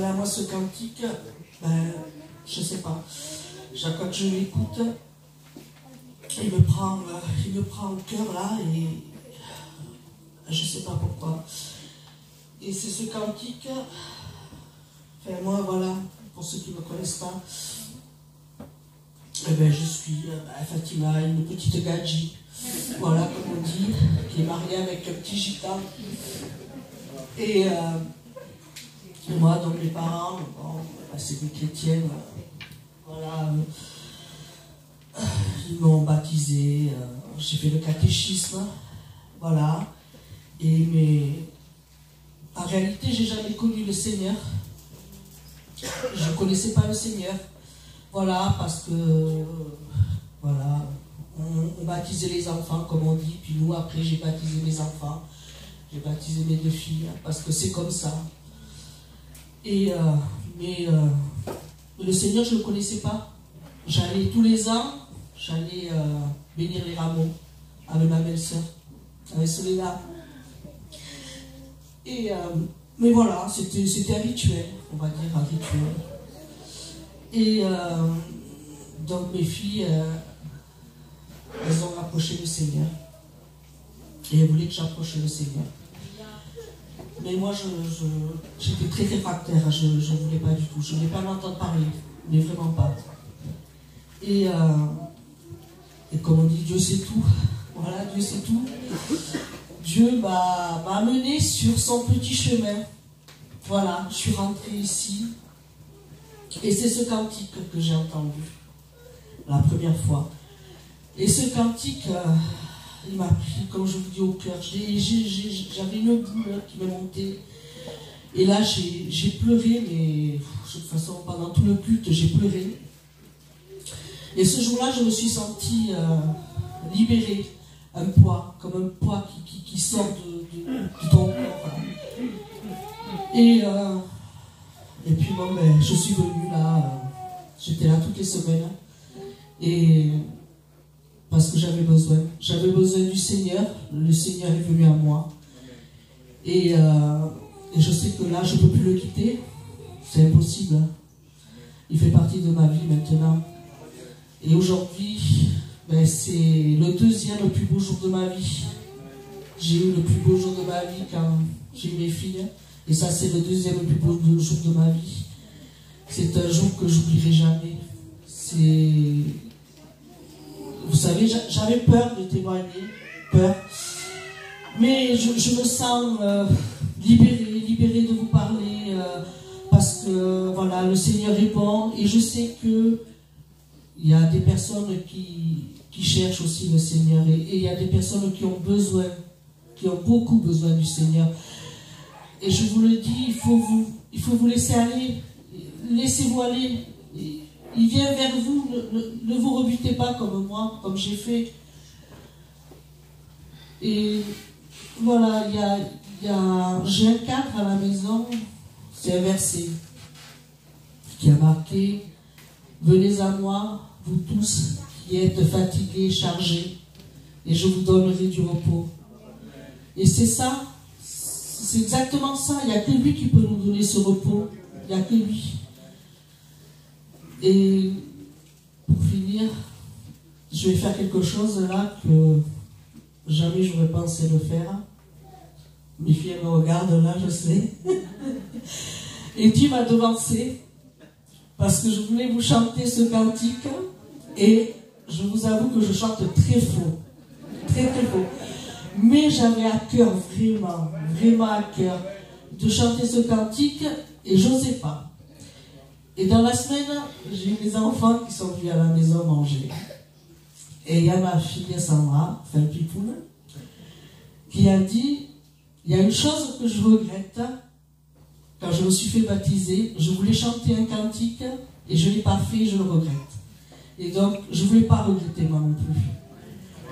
Voilà, moi ce cantique, ben, je sais pas. Chaque fois que je l'écoute, il me prend au cœur là et je sais pas pourquoi. Et c'est ce cantique, enfin moi voilà, pour ceux qui ne me connaissent pas, eh ben, je suis Fatima, une petite gadji, voilà comme on dit, qui est mariée avec un petit gitan. Et moi, donc mes parents, bon, c'est des chrétiens, voilà, ils m'ont baptisé, j'ai fait le catéchisme, voilà, mais en réalité, j'ai jamais connu le Seigneur, je ne connaissais pas le Seigneur, voilà, parce que, voilà, on baptisait les enfants, comme on dit, puis nous, après, j'ai baptisé mes enfants, j'ai baptisé mes 2 filles, parce que c'est comme ça. Et, mais le Seigneur, je ne le connaissais pas. J'allais tous les ans, j'allais bénir les rameaux avec ma belle-sœur, avec Soledad. Et, mais voilà, c'était un rituel, on va dire un rituel. Et donc mes filles, elles ont approché le Seigneur. Et elles voulaient que j'approche le Seigneur. Mais moi, j'étais très réfractaire, je ne voulais pas du tout. Je ne voulais pas m'entendre parler, mais vraiment pas. Et comme on dit, Dieu sait tout. Voilà, Dieu sait tout. Dieu m'a amené sur son petit chemin. Voilà, je suis rentrée ici. Et c'est ce cantique que j'ai entendu la première fois. Et ce cantique, il m'a pris, comme je vous dis, au cœur. J'avais une boule qui m'est montée. Et là, j'ai pleuré, mais de toute façon, pendant tout le culte, j'ai pleuré. Et ce jour-là, je me suis sentie libérée. Un poids, comme un poids qui sort de ton corps. Et puis, bon, ben, je suis venue là. J'étais là toutes les semaines. Et parce que j'avais besoin. J'avais besoin du Seigneur. Le Seigneur est venu à moi. Et je sais que là, je ne peux plus le quitter. C'est impossible. Il fait partie de ma vie maintenant. Et aujourd'hui, ben, c'est le 2e, le plus beau jour de ma vie. J'ai eu le plus beau jour de ma vie quand j'ai eu mes filles. Et ça, c'est le 2e, le plus beau jour de ma vie. C'est un jour que j'oublierai jamais. Vous savez, j'avais peur de témoigner, peur. Mais je me sens libérée de vous parler parce que voilà, le Seigneur est bon et je sais que il y a des personnes qui cherchent aussi le Seigneur et il y a des personnes qui ont besoin, qui ont beaucoup besoin du Seigneur. Et je vous le dis, il faut vous laisser aller, laissez-vous aller. Il vient vers vous, ne vous rebutez pas comme moi, comme j'ai fait. Et voilà, j'ai un cadre à la maison, c'est un verset qui a marqué « Venez à moi, vous tous qui êtes fatigués, chargés, et je vous donnerai du repos. » Et c'est ça, c'est exactement ça, il n'y a que lui qui peut nous donner ce repos, il n'y a que lui. Et pour finir, je vais faire quelque chose là que jamais j'aurais pensé le faire. Mes filles me regardent là, je sais. Et Dieu m'a devancé parce que je voulais vous chanter ce cantique et je vous avoue que je chante très faux. Très très faux. Mais j'avais à cœur, vraiment à cœur, de chanter ce cantique et j'osais pas. Et dans la semaine, j'ai eu mes enfants qui sont venus à la maison manger. Et il y a ma fille Sandra, enfin Pipoune, qui a dit, il y a une chose que je regrette, quand je me suis fait baptiser, je voulais chanter un cantique et je ne l'ai pas fait, je le regrette. Et donc, je ne voulais pas regretter moi non plus.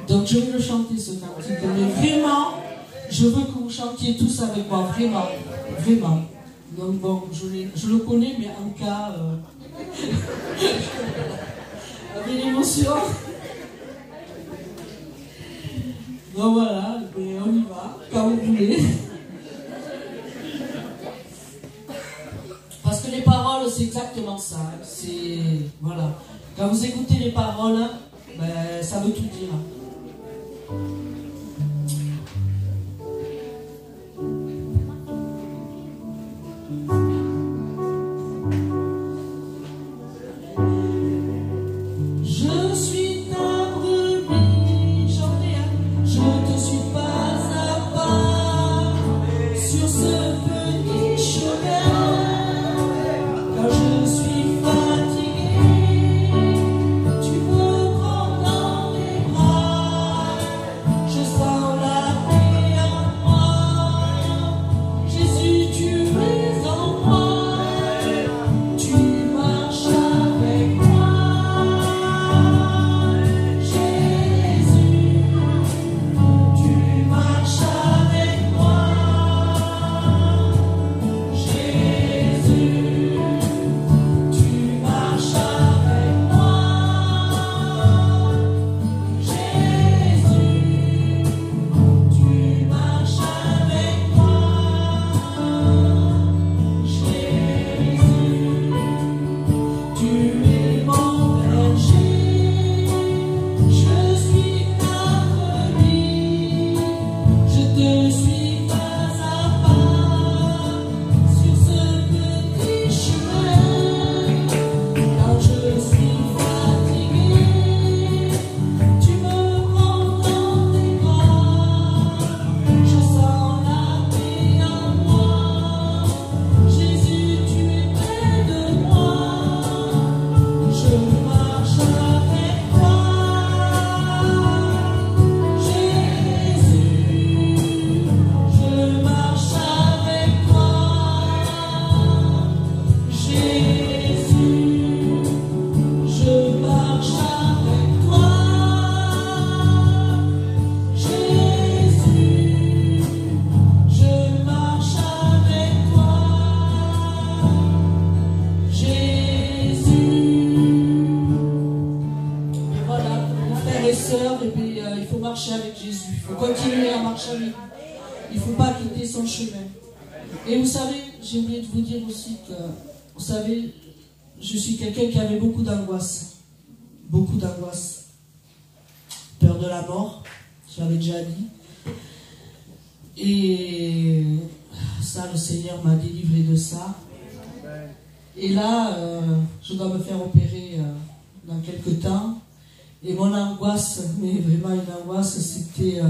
Donc, je vais le chanter ce cantique. Mais vraiment, je veux que vous chantiez tous avec moi, vraiment, vraiment. Donc bon, je le connais, mais en cas avec l'émotion. Donc voilà, mais on y va, quand vous voulez. Parce que les paroles, c'est exactement ça. C'est, voilà. Quand vous écoutez les paroles, ben, ça veut tout dire. Et vous savez, j'ai oublié de vous dire aussi que, vous savez, je suis quelqu'un qui avait beaucoup d'angoisse. Beaucoup d'angoisse. Peur de la mort, j'avais déjà dit. Et ça, le Seigneur m'a délivré de ça. Et là, je dois me faire opérer dans quelques temps. Et mon angoisse, mais vraiment une angoisse, c'était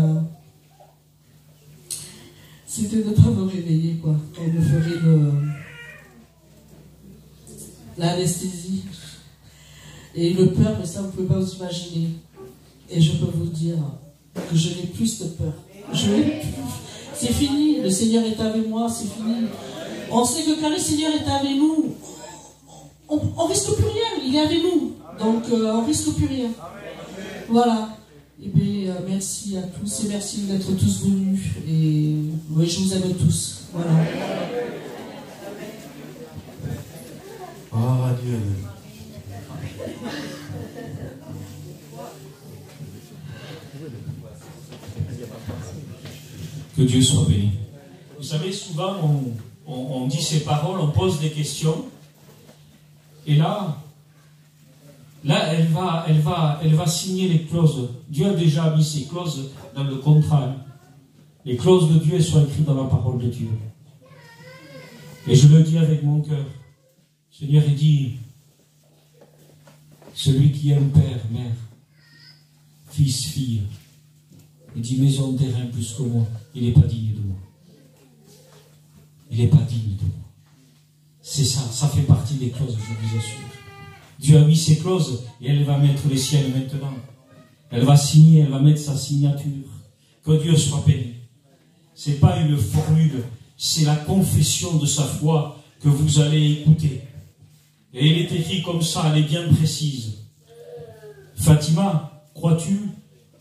de ne pas me réveiller, quoi. Quand on me ferait l'anesthésie. Et une peur, mais ça, vous ne pouvez pas vous imaginer. Et je peux vous dire que je n'ai plus de peur. C'est fini, le Seigneur est avec moi, c'est fini. On sait que quand le Seigneur est avec nous, on risque plus rien, il est avec nous. Donc, on risque plus rien. Voilà. Et bien, merci à tous et merci d'être tous venus. Et oui, je vous aime tous. Voilà. Oh, Dieu. Que Dieu soit béni. Vous savez, souvent, on dit ces paroles, on pose des questions. Et là, elle va signer les clauses. Dieu a déjà mis ces clauses dans le contrat. Les clauses de Dieu sont écrites dans la parole de Dieu. Et je le dis avec mon cœur. Le Seigneur, il dit, celui qui aime père, mère, fils, fille, il dit maison, terrain plus que moi, il n'est pas digne de moi. Il n'est pas digne de moi. C'est ça, ça fait partie des clauses, je vous assure. Dieu a mis ses clauses et elle va mettre les siennes maintenant. Elle va signer, elle va mettre sa signature. Que Dieu soit béni. Ce n'est pas une formule, c'est la confession de sa foi que vous allez écouter. Et elle est écrite comme ça, elle est bien précise. Fatima, crois-tu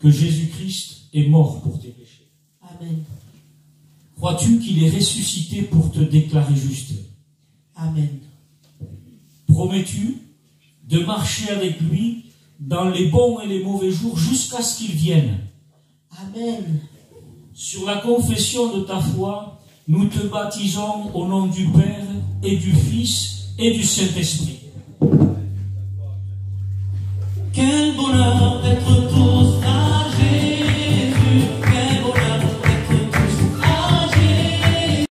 que Jésus-Christ est mort pour tes péchés? Amen. Crois-tu qu'il est ressuscité pour te déclarer juste? Amen. Promets-tu de marcher avec lui dans les bons et les mauvais jours jusqu'à ce qu'il vienne? Amen. Sur la confession de ta foi, nous te baptisons au nom du Père et du Fils et du Saint-Esprit. Quel bonheur